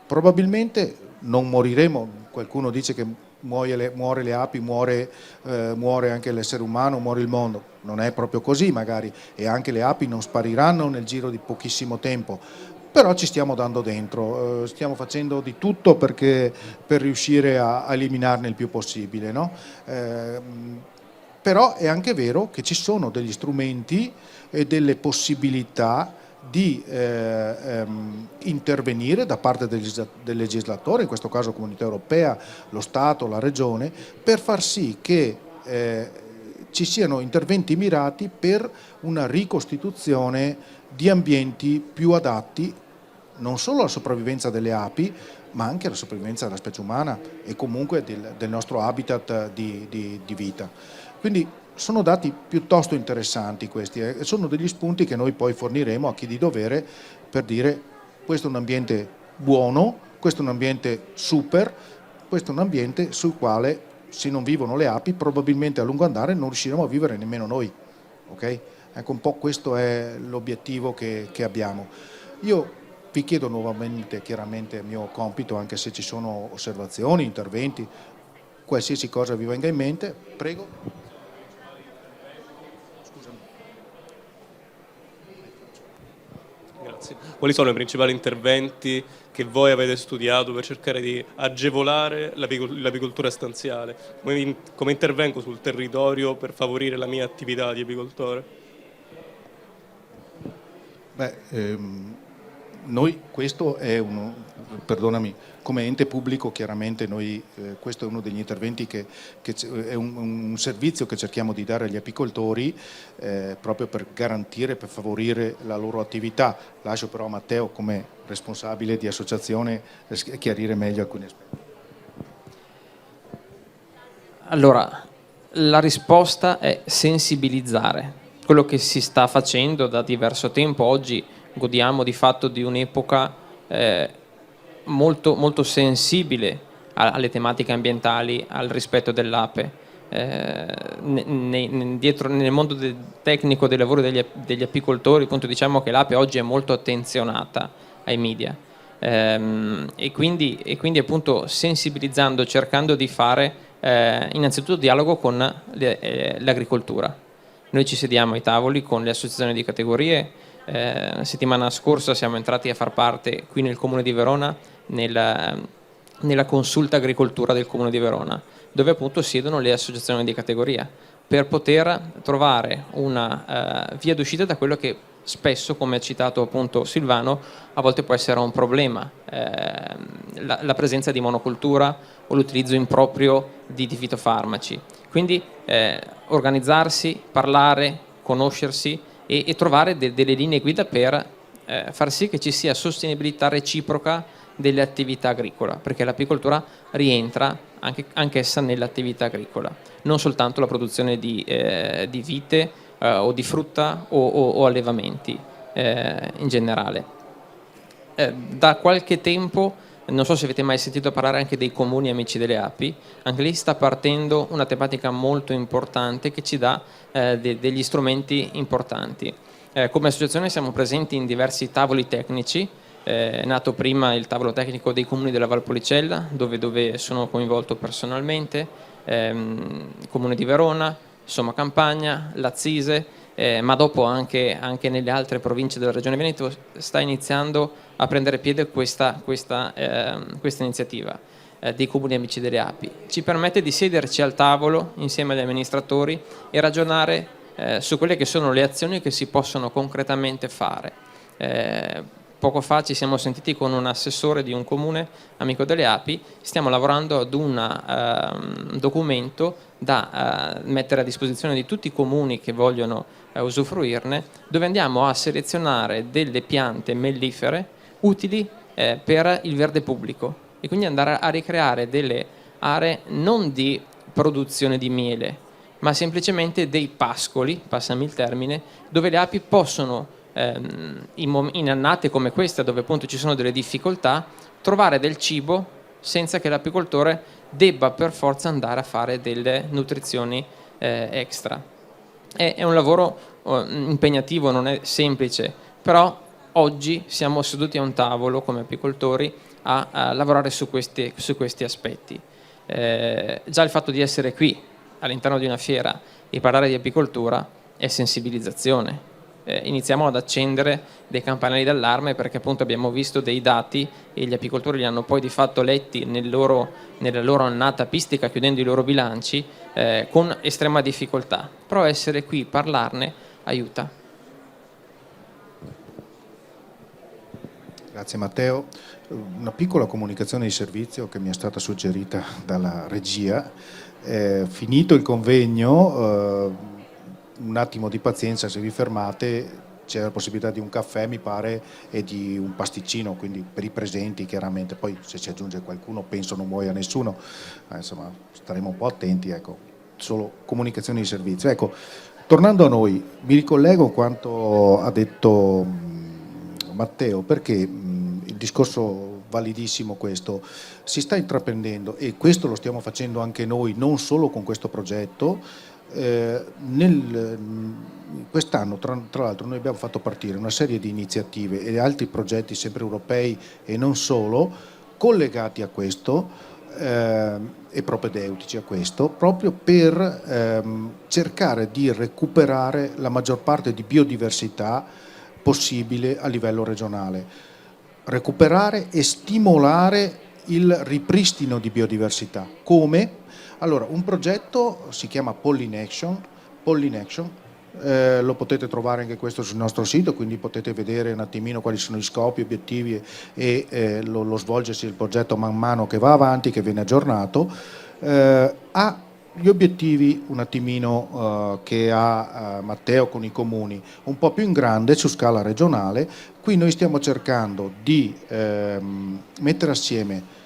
[SPEAKER 1] probabilmente non moriremo, qualcuno dice che muore le api, muore anche l'essere umano, muore il mondo, non è proprio così magari, e anche le api non spariranno nel giro di pochissimo tempo, però ci stiamo dando dentro, stiamo facendo di tutto per riuscire a eliminarne il più possibile, no? Però è anche vero che ci sono degli strumenti e delle possibilità di intervenire da parte del legislatore, in questo caso Comunità Europea, lo Stato, la Regione, per far sì che ci siano interventi mirati per una ricostituzione di ambienti più adatti non solo alla sopravvivenza delle api, ma anche alla sopravvivenza della specie umana e comunque del nostro habitat di vita. Quindi sono dati piuttosto interessanti questi, e sono degli spunti che noi poi forniremo a chi di dovere per dire questo è un ambiente buono, questo è un ambiente super, questo è un ambiente sul quale, se non vivono le api, probabilmente a lungo andare non riusciremo a vivere nemmeno noi. Okay? Ecco, un po' questo è l'obiettivo che abbiamo. Io vi chiedo nuovamente, chiaramente è mio compito, anche se ci sono osservazioni, interventi, qualsiasi cosa vi venga in mente, prego. Scusami.
[SPEAKER 4] Grazie. Quali sono i principali interventi che voi avete studiato per cercare di agevolare l'apicoltura stanziale? Come intervengo sul territorio per favorire la mia attività di apicoltore?
[SPEAKER 1] Noi, questo è perdonami, come ente pubblico chiaramente noi, questo è uno degli interventi che è un servizio che cerchiamo di dare agli apicoltori proprio per garantire, per favorire la loro attività. Lascio però a Matteo, come responsabile di associazione, chiarire meglio alcuni aspetti.
[SPEAKER 2] Allora, la risposta è sensibilizzare. Quello che si sta facendo da diverso tempo. Oggi godiamo di fatto di un'epoca molto, molto sensibile alle tematiche ambientali, al rispetto dell'ape. Dietro, nel mondo tecnico del lavoro degli apicoltori, appunto, diciamo che l'ape oggi è molto attenzionata ai media, e quindi appunto sensibilizzando, cercando di fare innanzitutto dialogo con l'agricoltura. Noi ci sediamo ai tavoli con le associazioni di categorie. La settimana scorsa siamo entrati a far parte qui nel Comune di Verona nella consulta agricoltura del Comune di Verona, dove appunto siedono le associazioni di categoria, per poter trovare una via d'uscita da quello che spesso, come ha citato appunto Silvano, a volte può essere un problema, la presenza di monocultura o l'utilizzo improprio di fitofarmaci. Quindi organizzarsi, parlare, conoscersi e trovare delle linee guida per far sì che ci sia sostenibilità reciproca delle attività agricole, perché l'apicoltura rientra anch'essa nell'attività agricola, non soltanto la produzione di vite o di frutta o allevamenti in generale. Da qualche tempo, non so se avete mai sentito parlare anche dei comuni amici delle api, anche lì sta partendo una tematica molto importante che ci dà degli strumenti importanti. Come associazione siamo presenti in diversi tavoli tecnici. È nato prima il tavolo tecnico dei comuni della Valpolicella, dove sono coinvolto personalmente, Comune di Verona, Somma Campagna, Lazzise, ma dopo anche nelle altre province della Regione Veneto sta iniziando a prendere piede questa iniziativa dei comuni amici delle api. Ci permette di siederci al tavolo insieme agli amministratori e ragionare su quelle che sono le azioni che si possono concretamente fare. Poco fa ci siamo sentiti con un assessore di un comune amico delle api, stiamo lavorando ad un documento da mettere a disposizione di tutti i comuni che vogliono usufruirne, dove andiamo a selezionare delle piante mellifere utili per il verde pubblico e quindi andare a ricreare delle aree non di produzione di miele, ma semplicemente dei pascoli, passami il termine, dove le api possono in annate come questa, dove appunto ci sono delle difficoltà, trovare del cibo senza che l'apicoltore debba per forza andare a fare delle nutrizioni extra. È un lavoro impegnativo, non è semplice, però oggi siamo seduti a un tavolo come apicoltori a lavorare su questi aspetti. Già il fatto di essere qui all'interno di una fiera e parlare di apicoltura è sensibilizzazione. Iniziamo ad accendere dei campanelli d'allarme, perché appunto abbiamo visto dei dati e gli apicoltori li hanno poi di fatto letti nella loro annata apistica, chiudendo i loro bilanci con estrema difficoltà. Però essere qui, parlarne, aiuta.
[SPEAKER 1] Grazie Matteo. Una piccola comunicazione di servizio che mi è stata suggerita dalla regia. Finito il convegno, un attimo di pazienza, se vi fermate c'è la possibilità di un caffè, mi pare, e di un pasticcino, quindi per i presenti chiaramente, poi se ci aggiunge qualcuno penso non muoia nessuno, insomma staremo un po' attenti, ecco, solo comunicazioni di servizio. Ecco, tornando a noi, mi ricollego a quanto ha detto Matteo, perché il discorso validissimo questo. Si sta intraprendendo, e questo lo stiamo facendo anche noi, non solo con questo progetto. Quest'anno tra l'altro noi abbiamo fatto partire una serie di iniziative e altri progetti sempre europei e non solo, collegati a questo e propedeutici a questo, proprio per cercare di recuperare la maggior parte di biodiversità possibile a livello regionale, recuperare e stimolare il ripristino di biodiversità. Come? Allora, un progetto si chiama Pollination, lo potete trovare anche questo sul nostro sito, quindi potete vedere un attimino quali sono gli scopi, obiettivi e lo svolgersi del progetto man mano che va avanti, che viene aggiornato. Ha gli obiettivi un attimino che ha Matteo con i comuni, un po' più in grande su scala regionale. Qui noi stiamo cercando di mettere assieme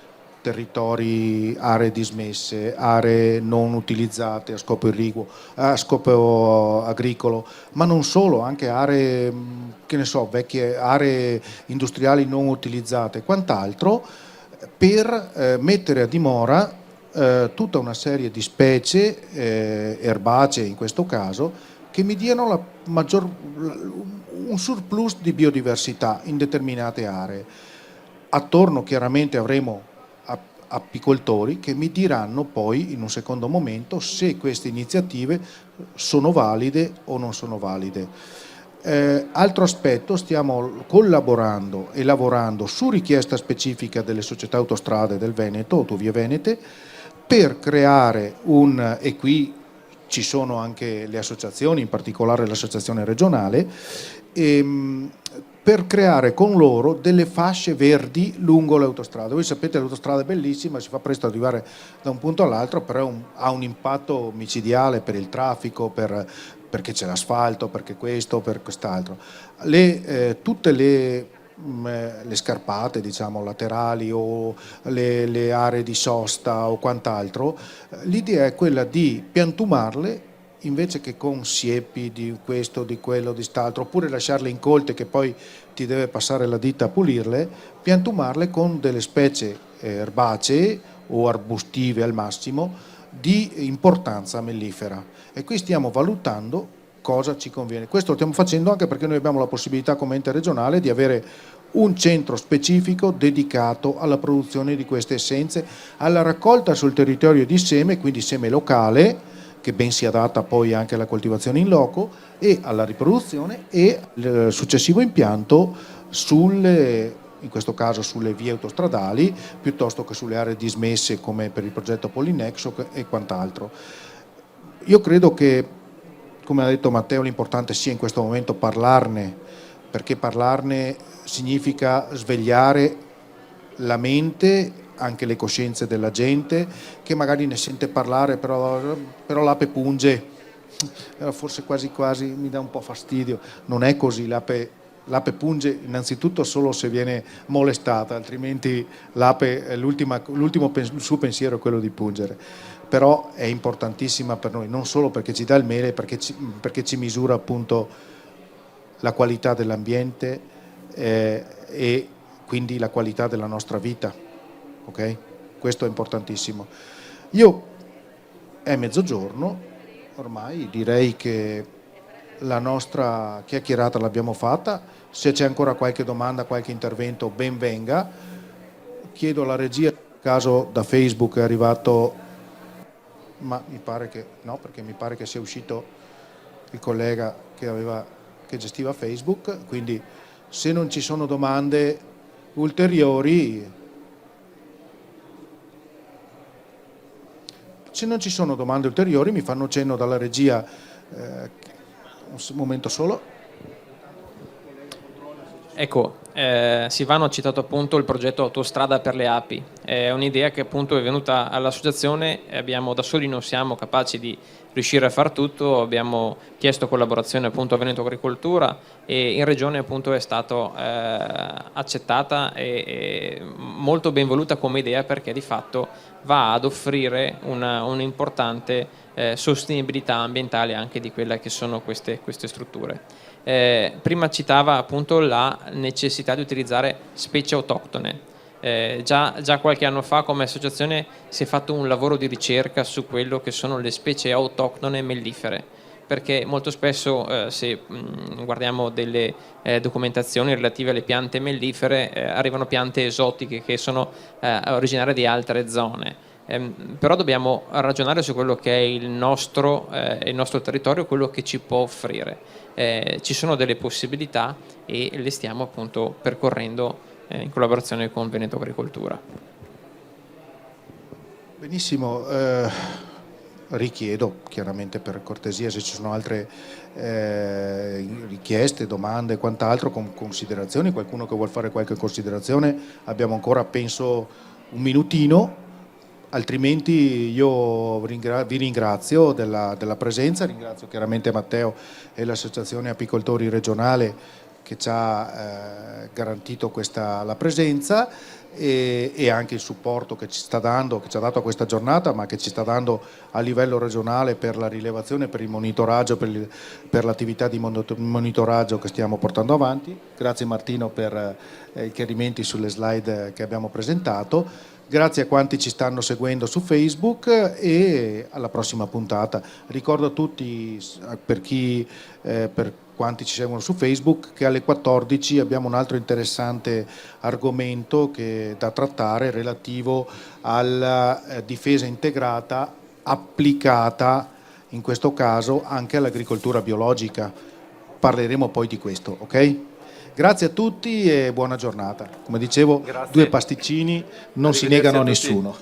[SPEAKER 1] territori, aree dismesse, aree non utilizzate a scopo irriguo, a scopo agricolo, ma non solo, anche aree, che ne so, vecchie aree industriali non utilizzate e quant'altro, per mettere a dimora tutta una serie di specie erbacee in questo caso, che mi diano un surplus di biodiversità in determinate aree. Attorno chiaramente avremo apicoltori che mi diranno poi in un secondo momento se queste iniziative sono valide o non sono valide. Altro aspetto, stiamo collaborando e lavorando su richiesta specifica delle società autostrade del Veneto, Autovie Venete, per creare e qui ci sono anche le associazioni, in particolare l'associazione regionale, per creare con loro delle fasce verdi lungo le autostrade. Voi sapete, l'autostrada è bellissima, si fa presto arrivare da un punto all'altro, però ha un impatto micidiale per il traffico, perché c'è l'asfalto, perché questo, per quest'altro. Tutte le scarpate, diciamo, laterali o le aree di sosta o quant'altro, l'idea è quella di piantumarle invece che con siepi di questo, di quello, di st'altro, oppure lasciarle incolte che poi ti deve passare la ditta a pulirle, piantumarle con delle specie erbacee o arbustive al massimo di importanza mellifera. E qui stiamo valutando cosa ci conviene. Questo lo stiamo facendo anche perché noi abbiamo la possibilità come ente regionale di avere un centro specifico dedicato alla produzione di queste essenze, alla raccolta sul territorio di seme, quindi seme locale, che ben si adatta poi anche alla coltivazione in loco, e alla riproduzione e il successivo impianto in questo caso sulle vie autostradali, piuttosto che sulle aree dismesse come per il progetto Pollinexo e quant'altro. Io credo che, come ha detto Matteo, l'importante sia in questo momento parlarne, perché parlarne significa svegliare la mente, anche le coscienze della gente, che magari ne sente parlare, però l'ape punge, forse quasi quasi mi dà un po' fastidio. Non è così, l'ape punge innanzitutto solo se viene molestata, altrimenti l'ape, l'ultimo suo pensiero è quello di pungere. Però è importantissima per noi, non solo perché ci dà il mele, perché ci misura appunto la qualità dell'ambiente e quindi la qualità della nostra vita. Ok? Questo è importantissimo. È mezzogiorno, ormai direi che la nostra chiacchierata l'abbiamo fatta. Se c'è ancora qualche domanda, qualche intervento, ben venga. Chiedo alla regia, in caso da Facebook è arrivato, ma mi pare che no, perché mi pare che sia uscito il collega che gestiva Facebook, quindi se non ci sono domande ulteriori. Se non ci sono domande ulteriori, mi fanno cenno dalla regia, un momento solo.
[SPEAKER 2] Ecco, Silvano ha citato appunto il progetto Autostrada per le api. È un'idea che appunto è venuta all'associazione, da soli non siamo capaci di riuscire a far tutto, abbiamo chiesto collaborazione appunto a Veneto Agricoltura e in regione appunto è stato accettata e molto ben voluta come idea, perché di fatto va ad offrire un'importante sostenibilità ambientale anche di quelle che sono queste strutture. Prima citava appunto la necessità di utilizzare specie autoctone. Già qualche anno fa come associazione si è fatto un lavoro di ricerca su quello che sono le specie autoctone mellifere, perché molto spesso se guardiamo delle documentazioni relative alle piante mellifere arrivano piante esotiche che sono originarie di altre zone. Però dobbiamo ragionare su quello che è il nostro territorio, quello che ci può offrire. Ci sono delle possibilità e le stiamo appunto percorrendo in collaborazione con Veneto Agricoltura.
[SPEAKER 1] Benissimo, richiedo chiaramente per cortesia se ci sono altre richieste, domande, quant'altro, con considerazioni, qualcuno che vuol fare qualche considerazione, abbiamo ancora penso un minutino, altrimenti io vi ringrazio della presenza, ringrazio chiaramente Matteo e l'associazione apicoltori regionale che ci ha garantito la presenza e anche il supporto che ci sta dando, che ci ha dato a questa giornata, ma che ci sta dando a livello regionale per la rilevazione, per il monitoraggio, per l'attività di monitoraggio che stiamo portando avanti. Grazie Martino per i chiarimenti sulle slide che abbiamo presentato. Grazie a quanti ci stanno seguendo su Facebook e alla prossima puntata. Ricordo a tutti, per quanti ci seguono su Facebook, che alle 14 abbiamo un altro interessante argomento da trattare relativo alla difesa integrata applicata in questo caso anche all'agricoltura biologica. Parleremo poi di questo, ok? Grazie a tutti e buona giornata. Come dicevo,
[SPEAKER 3] Grazie.
[SPEAKER 1] 2 pasticcini non si negano a nessuno.